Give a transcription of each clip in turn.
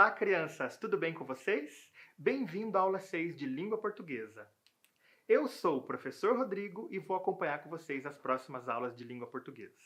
Olá, crianças! Tudo bem com vocês? Bem-vindo à aula 6 de Língua Portuguesa. Eu sou o professor Rodrigo e vou acompanhar com vocês as próximas aulas de língua portuguesa.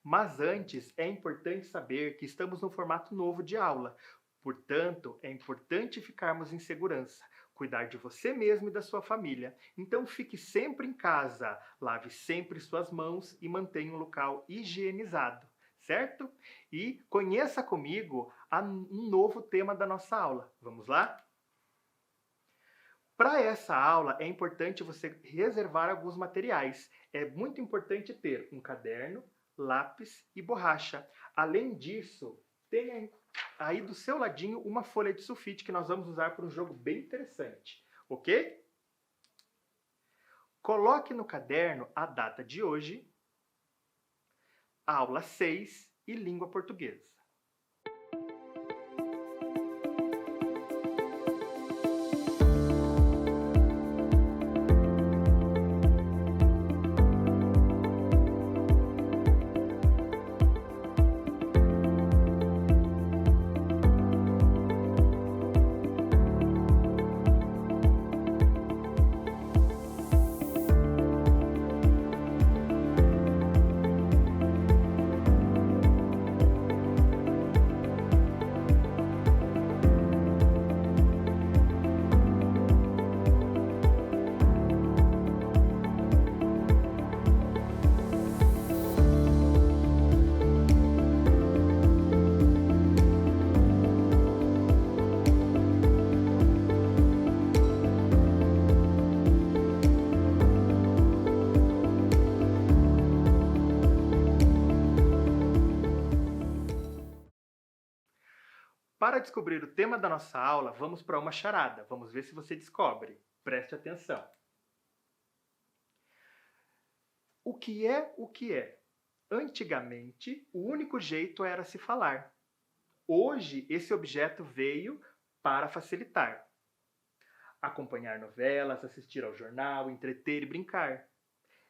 Mas antes, é importante saber que estamos num formato novo de aula. Portanto, é importante ficarmos em segurança, cuidar de você mesmo e da sua família. Então, fique sempre em casa, lave sempre suas mãos e mantenha o local higienizado, certo? E conheça comigo um novo tema da nossa aula. Vamos lá? Para essa aula, é importante você reservar alguns materiais. É muito importante ter um caderno, lápis e borracha. Além disso, tenha aí do seu ladinho uma folha de sulfite que nós vamos usar para um jogo bem interessante, ok? Coloque no caderno a data de hoje, aula 6 e língua portuguesa. Para descobrir o tema da nossa aula, vamos para uma charada. Vamos ver se você descobre. Preste atenção. O que é o que é? Antigamente, o único jeito era se falar. Hoje, esse objeto veio para facilitar. Acompanhar novelas, assistir ao jornal, entreter e brincar.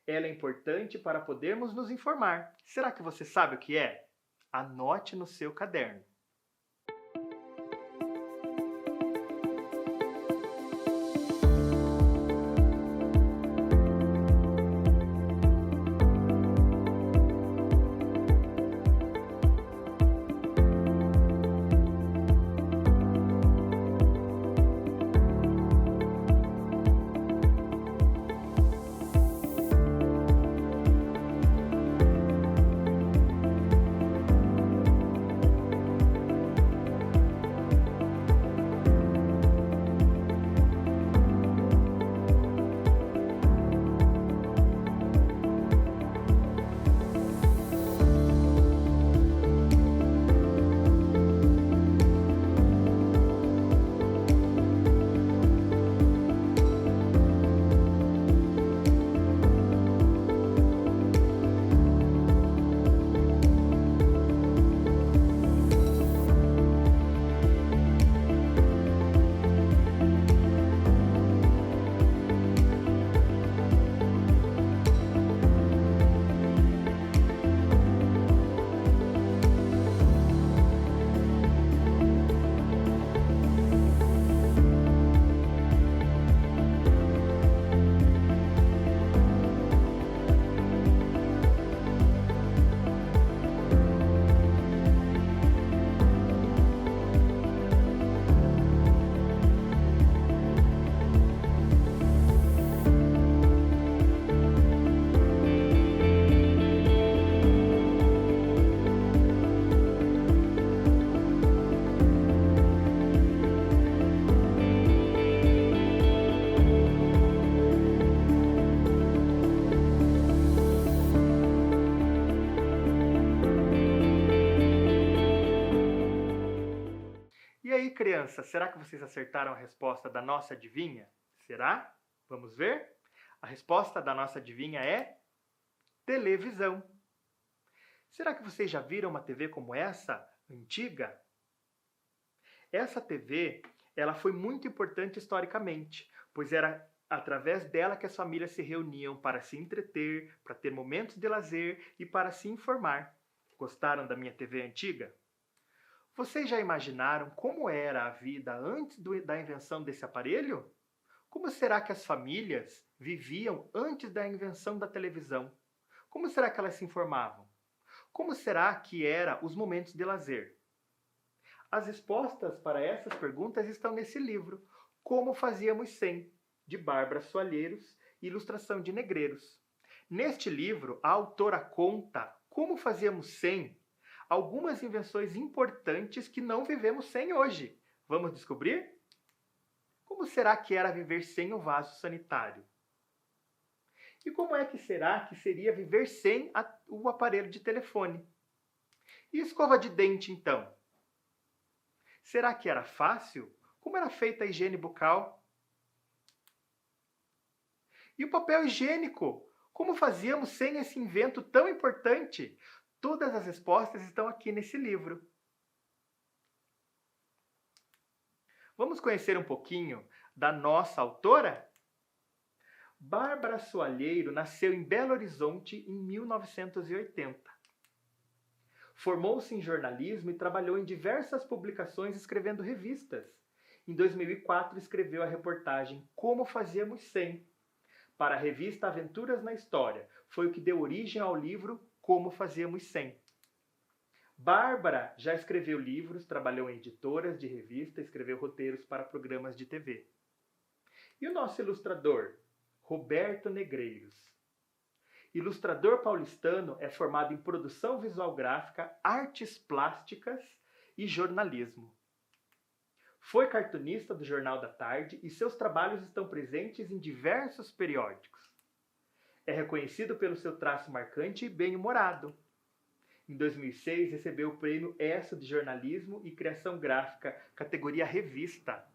Ela é importante para podermos nos informar. Será que você sabe o que é? Anote no seu caderno. E aí, crianças, será que vocês acertaram a resposta da nossa adivinha? Será? Vamos ver? A resposta da nossa adivinha é televisão. Será que vocês já viram uma TV como essa, antiga? Essa TV, ela foi muito importante historicamente, pois era através dela que as famílias se reuniam para se entreter, para ter momentos de lazer e para se informar. Gostaram da minha TV antiga? Vocês já imaginaram como era a vida antes da invenção desse aparelho? Como será que as famílias viviam antes da invenção da televisão? Como será que elas se informavam? Como será que eram os momentos de lazer? As respostas para essas perguntas estão nesse livro, Como Fazíamos Sem, de Bárbara Soalheiros, ilustração de Negreiros. Neste livro, a autora conta como fazíamos sem algumas invenções importantes que não vivemos sem hoje. Vamos descobrir? Como será que era viver sem o vaso sanitário? E como é que será que seria viver sem o aparelho de telefone? E escova de dente, então? Será que era fácil? Como era feita a higiene bucal? E o papel higiênico? Como fazíamos sem esse invento tão importante? Todas as respostas estão aqui nesse livro. Vamos conhecer um pouquinho da nossa autora? Bárbara Soalheiro nasceu em Belo Horizonte em 1980. Formou-se em jornalismo e trabalhou em diversas publicações escrevendo revistas. Em 2004, escreveu a reportagem Como Fazíamos Sem, para a revista Aventuras na História. Foi o que deu origem ao livro Como Fazíamos Sem. Bárbara já escreveu livros, trabalhou em editoras de revista, escreveu roteiros para programas de TV. E o nosso ilustrador, Roberto Negreiros. Ilustrador paulistano, é formado em produção visual gráfica, artes plásticas e jornalismo. Foi cartunista do Jornal da Tarde e seus trabalhos estão presentes em diversos periódicos. É reconhecido pelo seu traço marcante e bem-humorado. Em 2006, recebeu o prêmio ESSO de Jornalismo e Criação Gráfica, categoria Revista.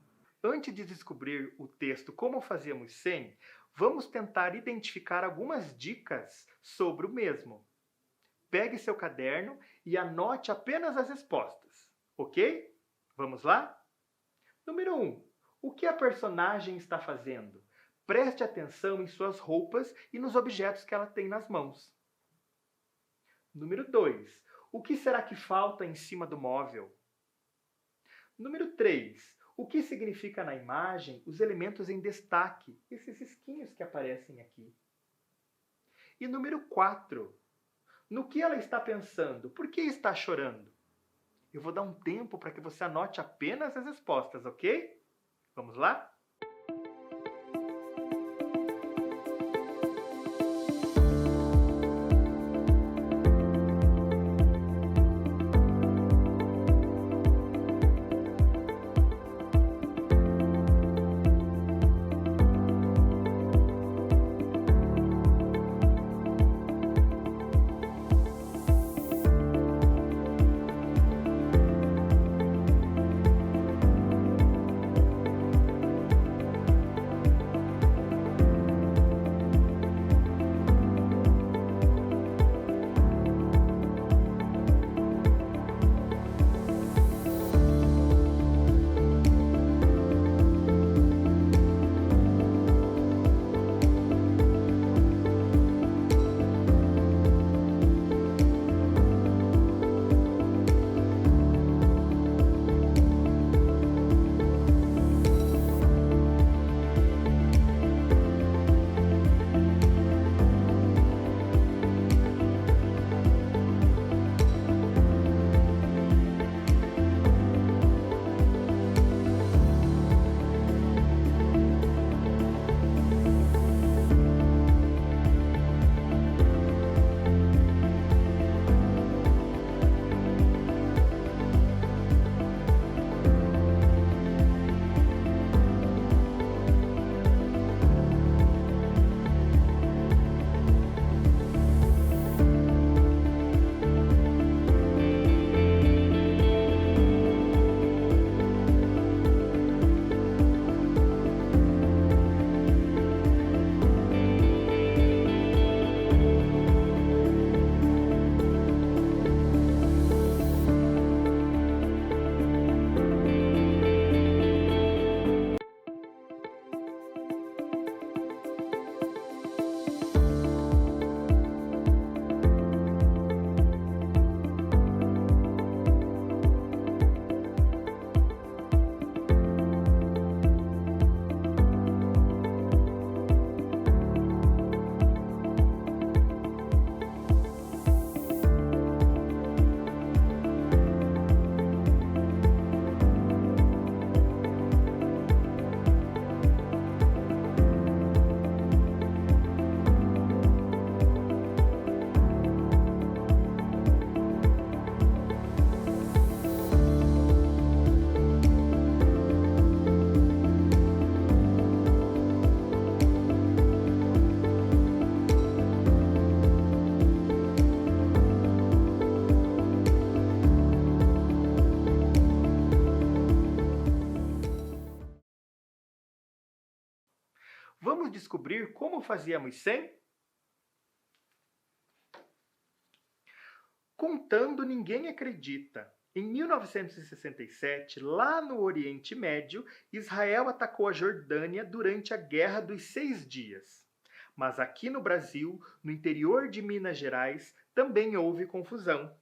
Antes de descobrir o texto Como Fazíamos Sem, vamos tentar identificar algumas dicas sobre o mesmo. Pegue seu caderno e anote apenas as respostas, ok? Vamos lá? Número 1. O que a personagem está fazendo? Preste atenção em suas roupas e nos objetos que ela tem nas mãos. Número 2. O que será que falta em cima do móvel? Número 3. O que significa na imagem os elementos em destaque, esses risquinhos que aparecem aqui? E número 4. No que ela está pensando? Por que está chorando? Eu vou dar um tempo para que você anote apenas as respostas, ok? Vamos lá? descobrir como fazíamos sem? Contando, ninguém acredita. Em 1967, lá no Oriente Médio, Israel atacou a Jordânia durante a Guerra dos 6 Dias. Mas aqui no Brasil, no interior de Minas Gerais, também houve confusão.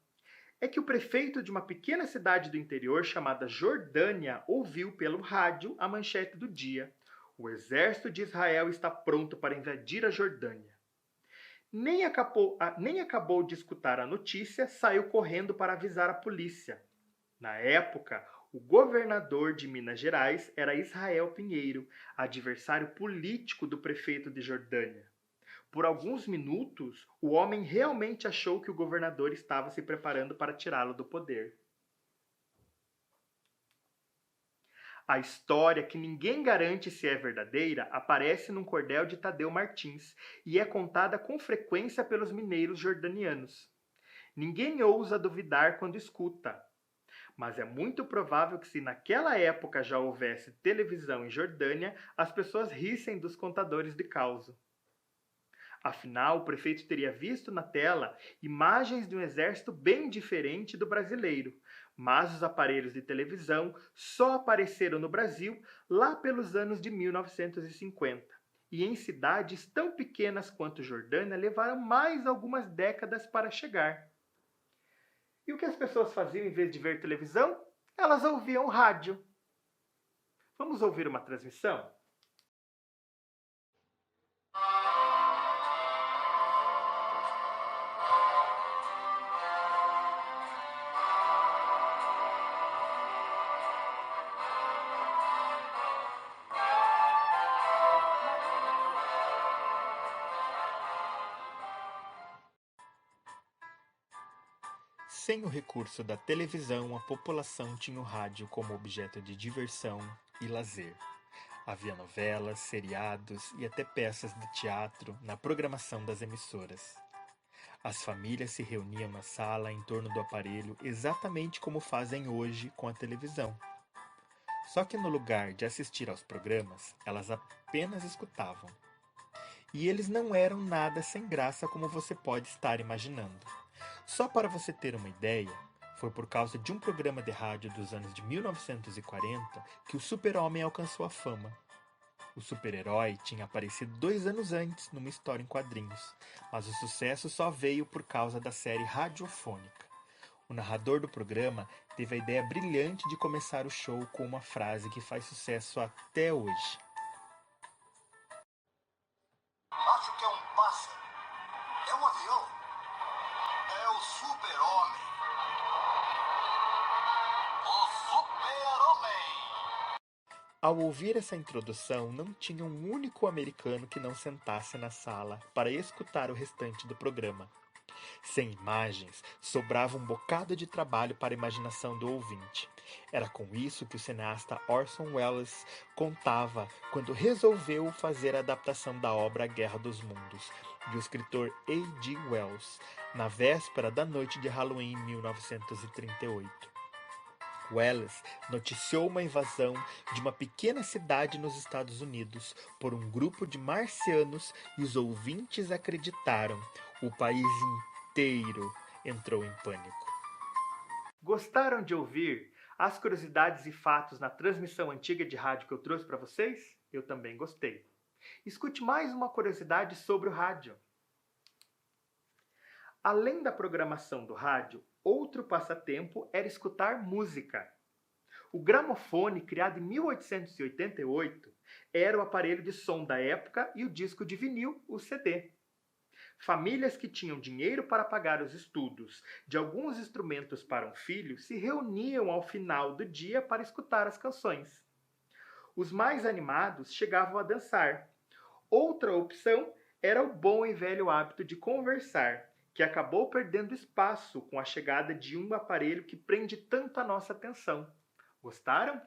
É que o prefeito de uma pequena cidade do interior chamada Jordânia ouviu pelo rádio a manchete do dia: o exército de Israel está pronto para invadir a Jordânia. Nem acabou de escutar a notícia, saiu correndo para avisar a polícia. Na época, o governador de Minas Gerais era Israel Pinheiro, adversário político do prefeito de Jordânia. Por alguns minutos, o homem realmente achou que o governador estava se preparando para tirá-lo do poder. A história, que ninguém garante se é verdadeira, aparece num cordel de Tadeu Martins e é contada com frequência pelos mineiros jordanianos. Ninguém ousa duvidar quando escuta. Mas é muito provável que, se naquela época já houvesse televisão em Jordânia, as pessoas rissem dos contadores de causa. Afinal, o prefeito teria visto na tela imagens de um exército bem diferente do brasileiro, mas os aparelhos de televisão só apareceram no Brasil lá pelos anos de 1950. E em cidades tão pequenas quanto Jordânia levaram mais algumas décadas para chegar. E o que as pessoas faziam em vez de ver televisão? Elas ouviam rádio. Vamos ouvir uma transmissão? Sem o recurso da televisão, a população tinha o rádio como objeto de diversão e lazer. Havia novelas, seriados e até peças de teatro na programação das emissoras. As famílias se reuniam na sala em torno do aparelho exatamente como fazem hoje com a televisão. Só que no lugar de assistir aos programas, elas apenas escutavam. E eles não eram nada sem graça como você pode estar imaginando. Só para você ter uma ideia, foi por causa de um programa de rádio dos anos de 1940 que o Super-Homem alcançou a fama. O super-herói tinha aparecido 2 anos antes numa história em quadrinhos, mas o sucesso só veio por causa da série radiofônica. O narrador do programa teve a ideia brilhante de começar o show com uma frase que faz sucesso até hoje. Acho que é um pássaro. É um avião. É o Super-Homem. O Super-Homem. Ao ouvir essa introdução, não tinha um único americano que não sentasse na sala para escutar o restante do programa. Sem imagens, sobrava um bocado de trabalho para a imaginação do ouvinte. Era com isso que o cineasta Orson Welles contava quando resolveu fazer a adaptação da obra A Guerra dos Mundos, do escritor A.G. Wells, na véspera da noite de Halloween em 1938. Welles noticiou uma invasão de uma pequena cidade nos Estados Unidos por um grupo de marcianos e os ouvintes acreditaram. O país inteiro entrou em pânico. Gostaram de ouvir as curiosidades e fatos na transmissão antiga de rádio que eu trouxe para vocês? Eu também gostei. Escute mais uma curiosidade sobre o rádio. Além da programação do rádio, outro passatempo era escutar música. O gramofone, criado em 1888, era o aparelho de som da época e o disco de vinil, o CD. Famílias que tinham dinheiro para pagar os estudos de alguns instrumentos para um filho se reuniam ao final do dia para escutar as canções. Os mais animados chegavam a dançar. Outra opção era o bom e velho hábito de conversar, que acabou perdendo espaço com a chegada de um aparelho que prende tanto a nossa atenção. Gostaram?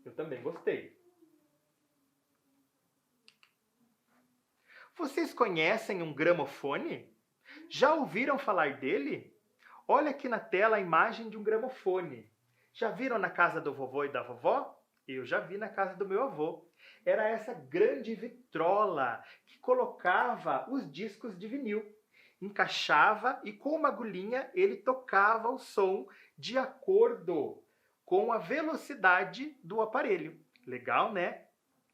Eu também gostei. Vocês conhecem um gramofone? Já ouviram falar dele? Olha aqui na tela a imagem de um gramofone. Já viram na casa do vovô e da vovó? Eu já vi na casa do meu avô. Era essa grande vitrola que colocava os discos de vinil. Encaixava e com uma agulhinha ele tocava o som de acordo com a velocidade do aparelho. Legal, né?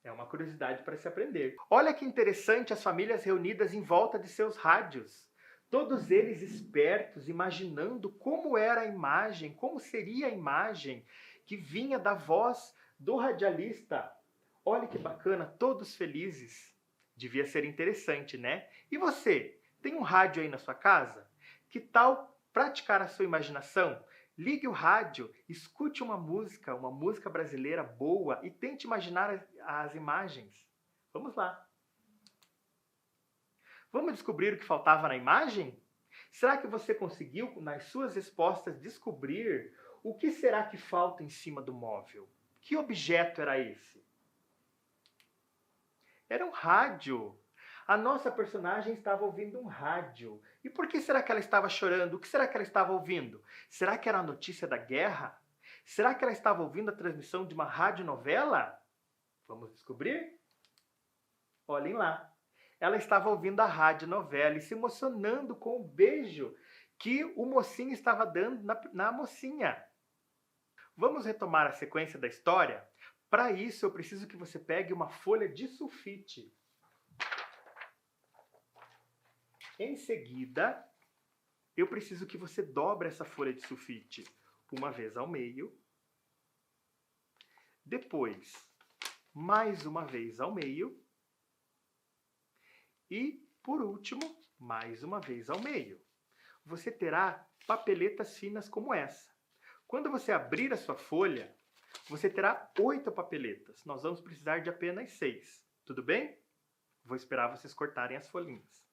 É uma curiosidade para se aprender. Olha que interessante as famílias reunidas em volta de seus rádios. Todos eles espertos, imaginando como era a imagem, como seria a imagem que vinha da voz do radialista. Olha que bacana, todos felizes. Devia ser interessante, né? E você, tem um rádio aí na sua casa? Que tal praticar a sua imaginação? Ligue o rádio, escute uma música brasileira boa e tente imaginar as imagens. Vamos lá. Vamos descobrir o que faltava na imagem? Será que você conseguiu, nas suas respostas, descobrir o que será que falta em cima do móvel? Que objeto era esse? Era um rádio. A nossa personagem estava ouvindo um rádio. E por que será que ela estava chorando? O que será que ela estava ouvindo? Será que era a notícia da guerra? Será que ela estava ouvindo a transmissão de uma radionovela? Vamos descobrir? Olhem lá. Ela estava ouvindo a radionovela e se emocionando com o beijo que o mocinho estava dando na mocinha. Vamos retomar a sequência da história? Para isso, eu preciso que você pegue uma folha de sulfite. Em seguida, eu preciso que você dobre essa folha de sulfite uma vez ao meio. Depois, mais uma vez ao meio. E, por último, mais uma vez ao meio. Você terá papeletas finas como essa. Quando você abrir a sua folha, você terá 8 papeletas. Nós vamos precisar de apenas 6. Tudo bem? Vou esperar vocês cortarem as folhinhas.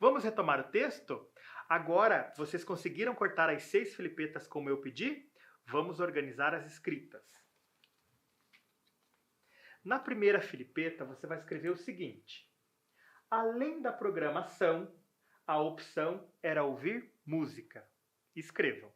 Vamos retomar o texto? Agora, vocês conseguiram cortar as 6 filipetas como eu pedi? Vamos organizar as escritas. Na primeira filipeta, você vai escrever o seguinte. Além da programação, a opção era ouvir música. Escrevam.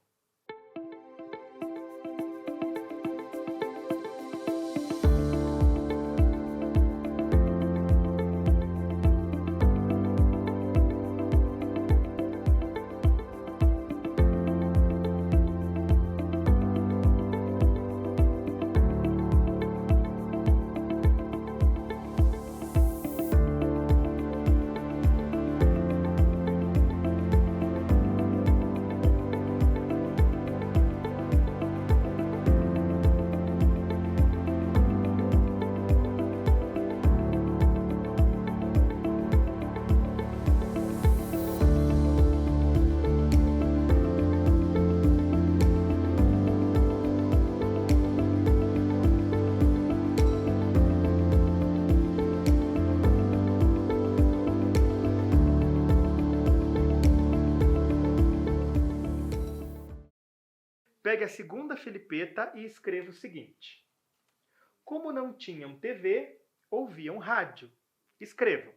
Pegue a segunda filipeta e escreva o seguinte. Como não tinham TV, ouviam rádio. Escrevam.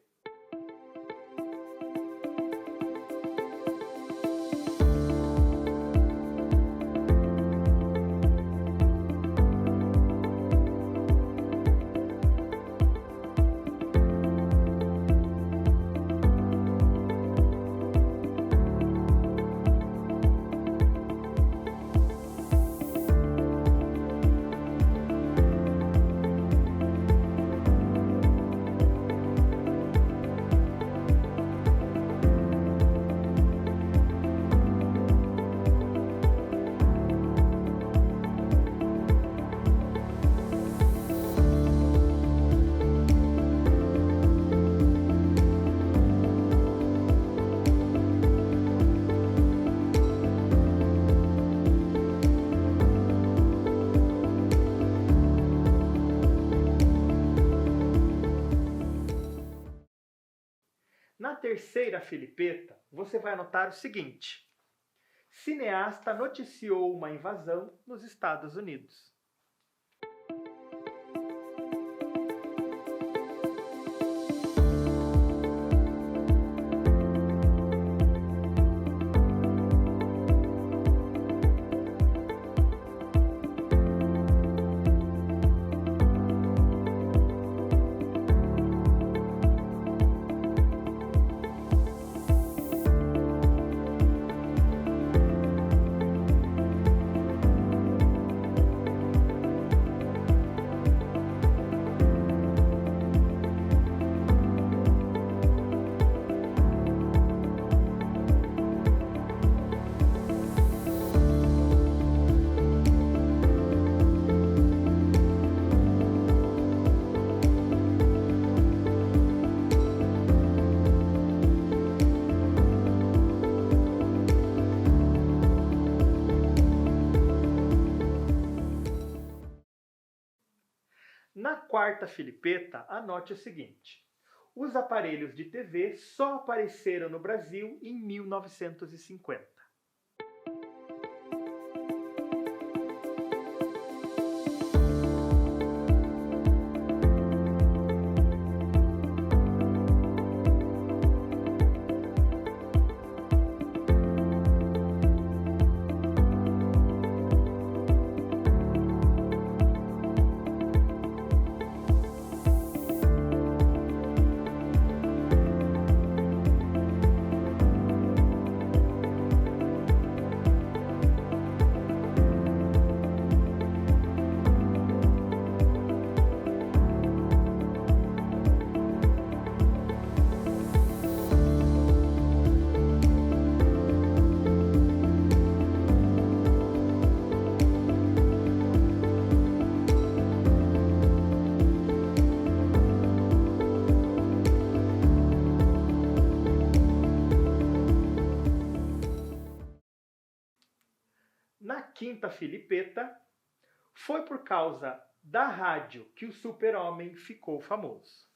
Na terceira filipeta, você vai anotar o seguinte. Cineasta noticiou uma invasão nos Estados Unidos. Na quarta filipeta, anote o seguinte. Os aparelhos de TV só apareceram no Brasil em 1950. Na quinta filipeta, foi por causa da rádio que o Super-Homem ficou famoso.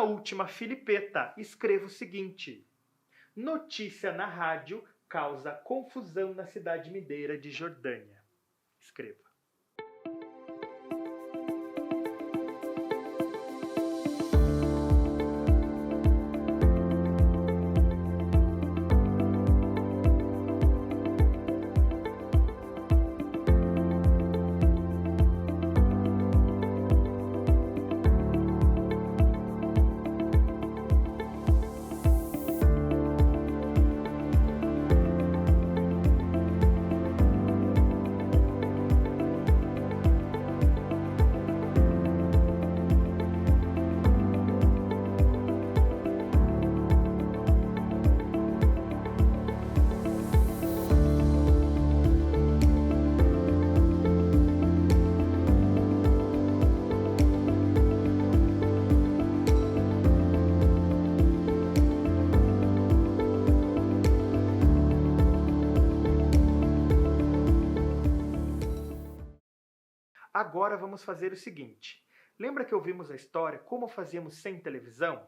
última filipeta, escreva o seguinte: notícia na rádio causa confusão na cidade mineira de Jordânia. Escreva. Agora vamos fazer o seguinte. Lembra que ouvimos a história como fazíamos sem televisão?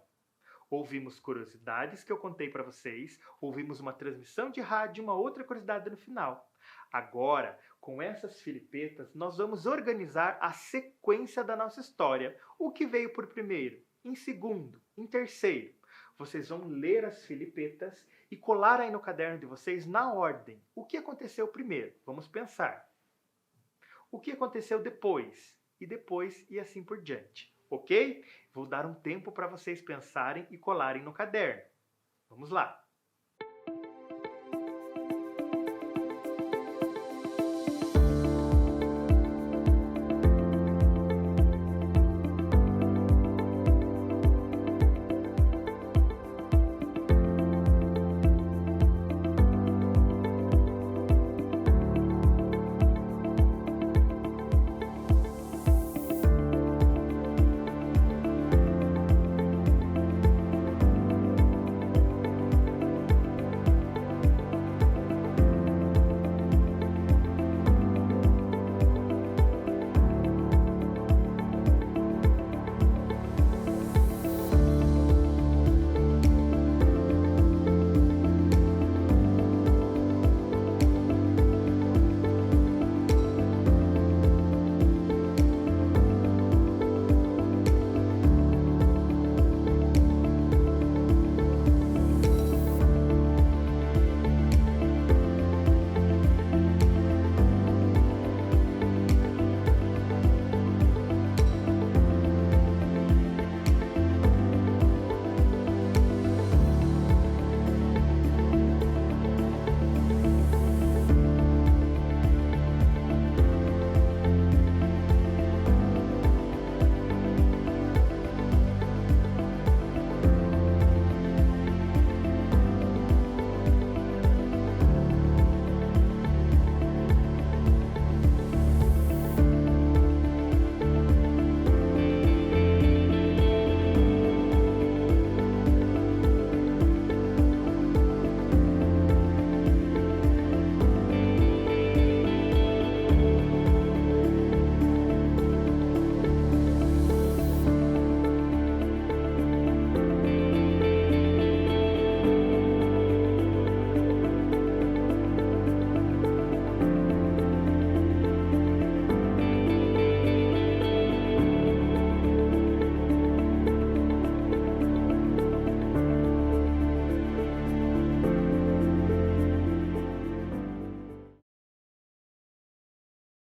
Ouvimos curiosidades que eu contei para vocês, ouvimos uma transmissão de rádio e uma outra curiosidade no final. Agora, com essas filipetas, nós vamos organizar a sequência da nossa história. O que veio por primeiro, em segundo, em terceiro. Vocês vão ler as filipetas e colar aí no caderno de vocês na ordem. O que aconteceu primeiro? Vamos pensar. O que aconteceu depois, e assim por diante, ok? Vou dar um tempo para vocês pensarem e colarem no caderno. Vamos lá!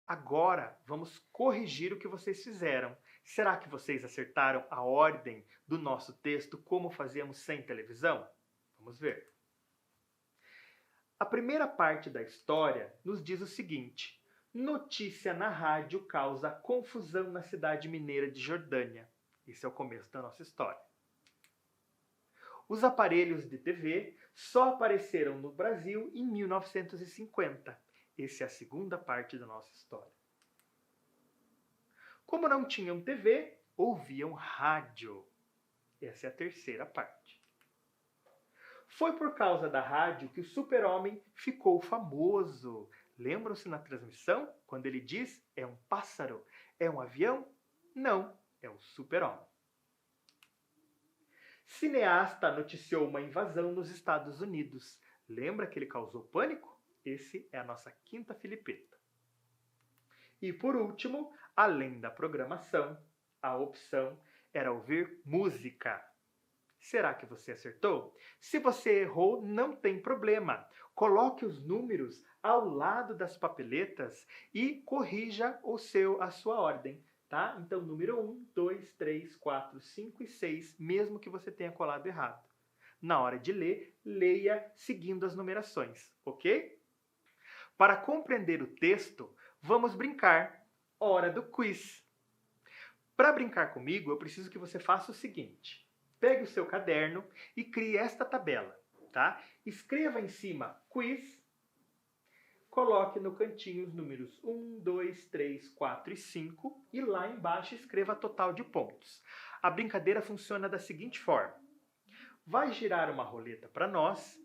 Agora, vamos corrigir o que vocês fizeram. Será que vocês acertaram a ordem do nosso texto como fazíamos sem televisão? Vamos ver. A primeira parte da história nos diz o seguinte: notícia na rádio causa confusão na cidade mineira de Jordânia. Esse é o começo da nossa história. Os aparelhos de TV só apareceram no Brasil em 1950. Essa é a segunda parte da nossa história. Como não tinham TV, ouviam rádio. Essa é a terceira parte. Foi por causa da rádio que o super-homem ficou famoso. Lembram-se na transmissão, quando ele diz, é um pássaro, é um avião? Não, é um super-homem. Cineasta noticiou uma invasão nos Estados Unidos. Lembra que ele causou pânico? Esse é a nossa quinta filipeta. E por último, além da programação, a opção era ouvir música. Será que você acertou? Se você errou, não tem problema. Coloque os números ao lado das papeletas e corrija a sua ordem, tá? Então, número 1, 2, 3, 4, 5 e 6, mesmo que você tenha colado errado. Na hora de ler, leia seguindo as numerações, ok? Para compreender o texto, vamos brincar. Hora do quiz. Para brincar comigo, eu preciso que você faça o seguinte. Pegue o seu caderno e crie esta tabela, tá? Escreva em cima quiz, coloque no cantinho os números 1, 2, 3, 4 e 5 e lá embaixo escreva total de pontos. A brincadeira funciona da seguinte forma. Vai girar uma roleta para nós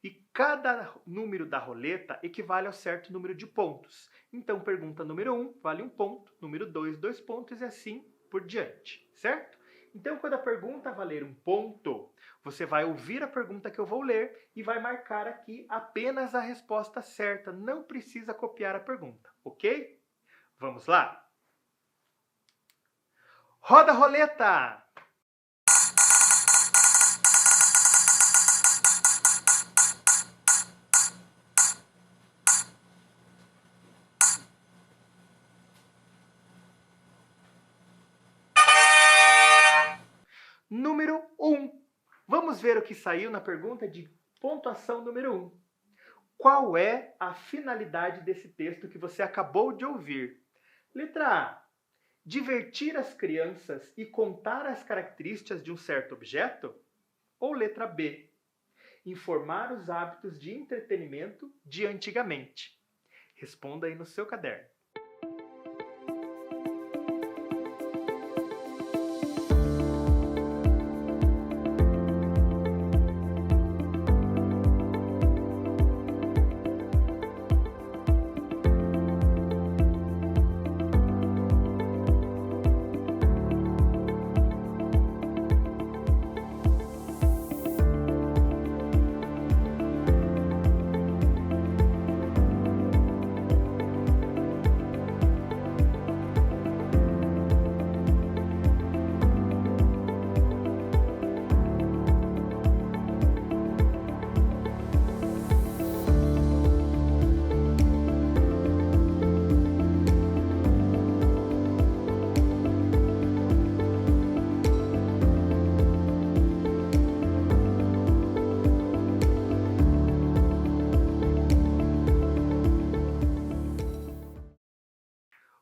e cada número da roleta equivale ao certo número de pontos. Então, pergunta número 1 vale 1 ponto, número 2, 2 pontos e assim por diante, certo? Então, quando a pergunta valer 1 ponto, você vai ouvir a pergunta que eu vou ler e vai marcar aqui apenas a resposta certa. Não precisa copiar a pergunta, ok? Vamos lá? Roda a roleta! Número 1. Vamos ver o que saiu na pergunta de pontuação número 1. Qual é a finalidade desse texto que você acabou de ouvir? Letra A. Divertir as crianças e contar as características de um certo objeto? Ou letra B. Informar os hábitos de entretenimento de antigamente? Responda aí no seu caderno.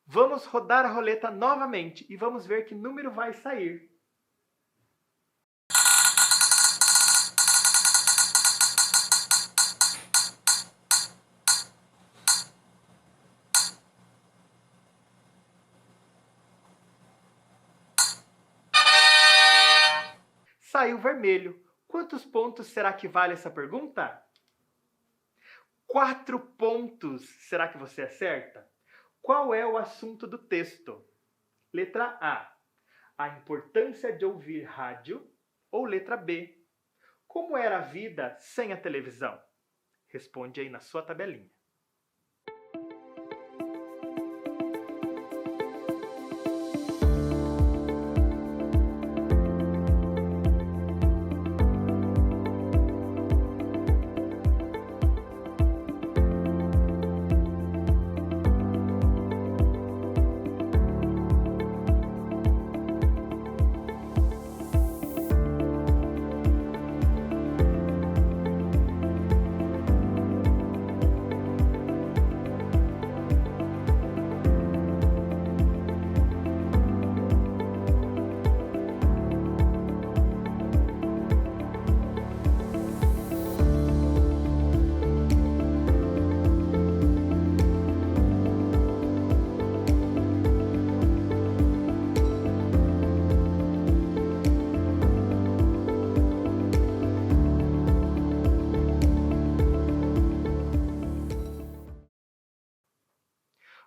Vamos rodar a roleta novamente e vamos ver que número vai sair. Saiu vermelho. Quantos pontos será que vale essa pergunta? 4 pontos. Será que você acerta? Qual é o assunto do texto? Letra A. A importância de ouvir rádio. Ou letra B. Como era a vida sem a televisão? Responde aí na sua tabelinha.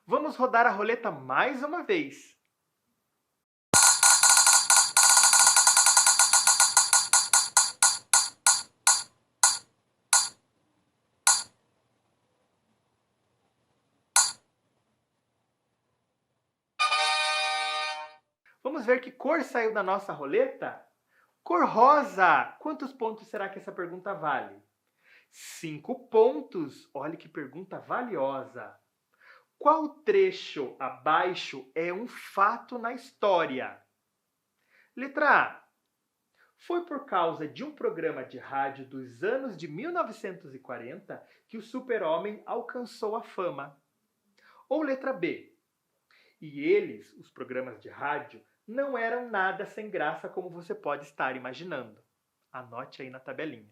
Vamos rodar a roleta mais uma vez. Vamos ver que cor saiu da nossa roleta? Cor rosa! Quantos pontos será que essa pergunta vale? 5 pontos! Olha que pergunta valiosa! Qual trecho abaixo é um fato na história? Letra A. Foi por causa de um programa de rádio dos anos de 1940 que o Super-Homem alcançou a fama. Ou letra B. E eles, os programas de rádio, não eram nada sem graça como você pode estar imaginando. Anote aí na tabelinha.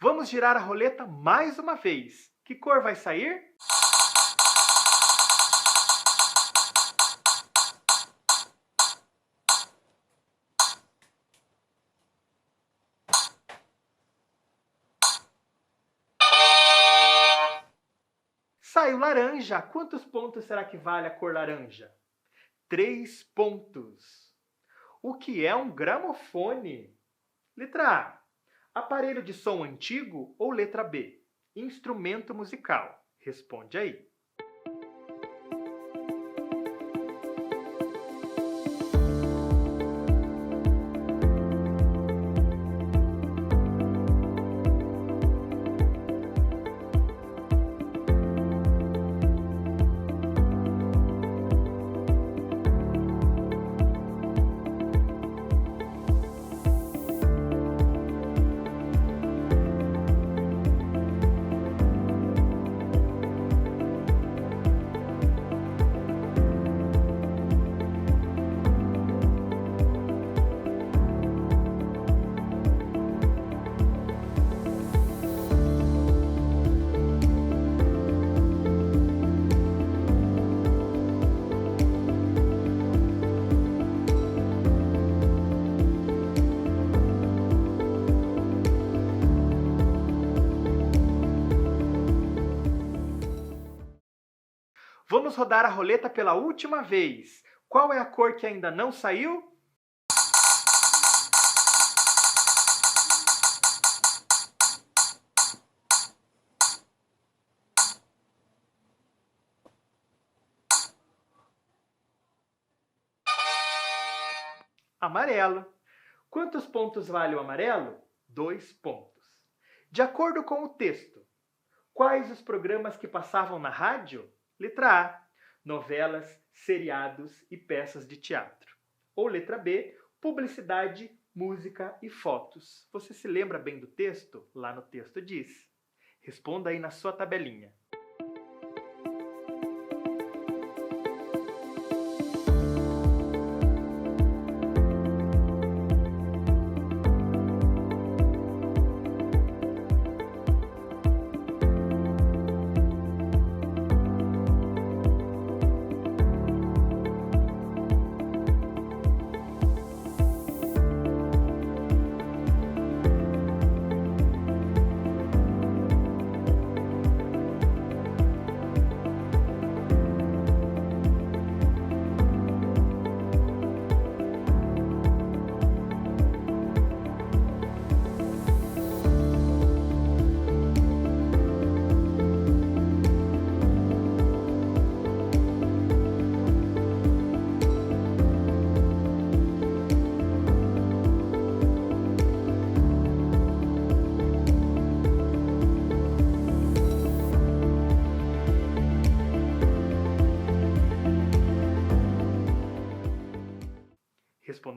Vamos girar a roleta mais uma vez. Que cor vai sair? Saiu laranja. Quantos pontos será que vale a cor laranja? 3 pontos. O que é um gramofone? Letra A. Aparelho de som antigo ou letra B? Instrumento musical. Responde aí. Vamos rodar a roleta pela última vez. Qual é a cor que ainda não saiu? Amarelo. Quantos pontos vale o amarelo? 2 pontos. De acordo com o texto, quais os programas que passavam na rádio? Letra A, novelas, seriados e peças de teatro. Ou letra B, publicidade, música e fotos. Você se lembra bem do texto? Lá no texto diz. Responda aí na sua tabelinha.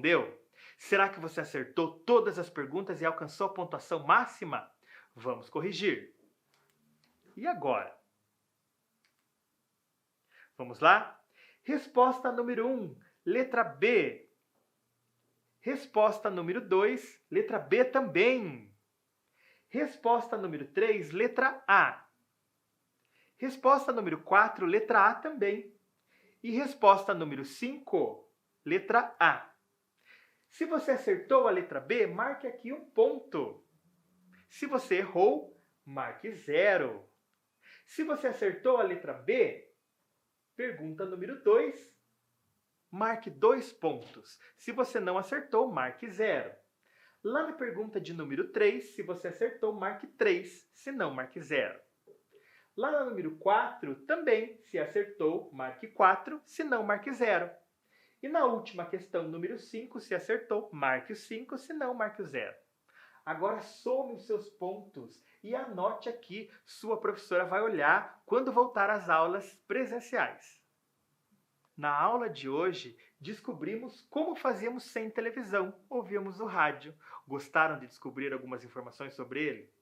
respondeu? Será que você acertou todas as perguntas e alcançou a pontuação máxima? Vamos corrigir. E agora? Vamos lá? Resposta número 1, letra B. Resposta número 2, letra B também. Resposta número 3, letra A. Resposta número 4, letra A também. E resposta número 5, letra A. Se você acertou a letra B, marque aqui um ponto. Se você errou, marque 0. Se você acertou a letra B, pergunta número 2, marque 2 pontos. Se você não acertou, marque 0. Lá na pergunta de número 3, se você acertou, marque 3. Se não, marque 0. Lá no número 4, também, se acertou, marque 4. Se não, marque 0. E na última questão, número 5, se acertou, marque o 5. Se não, marque o 0. Agora some os seus pontos e anote aqui. Sua professora vai olhar quando voltar às aulas presenciais. Na aula de hoje, descobrimos como fazíamos sem televisão, ouvíamos o rádio. Gostaram de descobrir algumas informações sobre ele?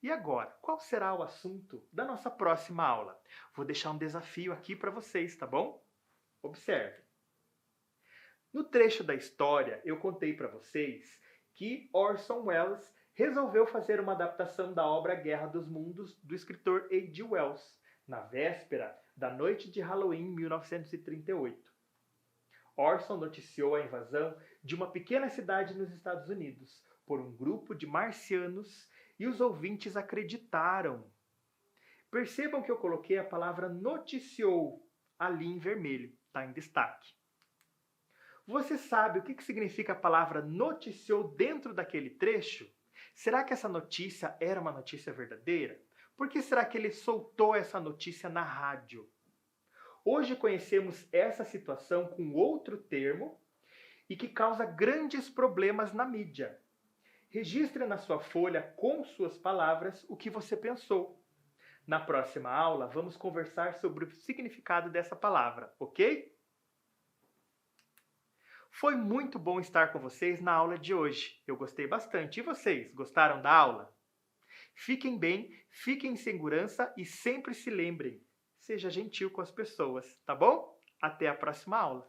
E agora, qual será o assunto da nossa próxima aula? Vou deixar um desafio aqui para vocês, tá bom? Observe. No trecho da história, eu contei para vocês que Orson Welles resolveu fazer uma adaptação da obra Guerra dos Mundos do escritor H.G. Wells, na véspera da noite de Halloween 1938. Orson noticiou a invasão de uma pequena cidade nos Estados Unidos por um grupo de marcianos e os ouvintes acreditaram. Percebam que eu coloquei a palavra noticiou ali em vermelho, está em destaque. Você sabe o que significa a palavra noticiou dentro daquele trecho? Será que essa notícia era uma notícia verdadeira? Por que será que ele soltou essa notícia na rádio? Hoje conhecemos essa situação com outro termo e que causa grandes problemas na mídia. Registre na sua folha com suas palavras o que você pensou. Na próxima aula, vamos conversar sobre o significado dessa palavra, ok? Foi muito bom estar com vocês na aula de hoje. Eu gostei bastante. E vocês, gostaram da aula? Fiquem bem, fiquem em segurança e sempre se lembrem, seja gentil com as pessoas, tá bom? Até a próxima aula.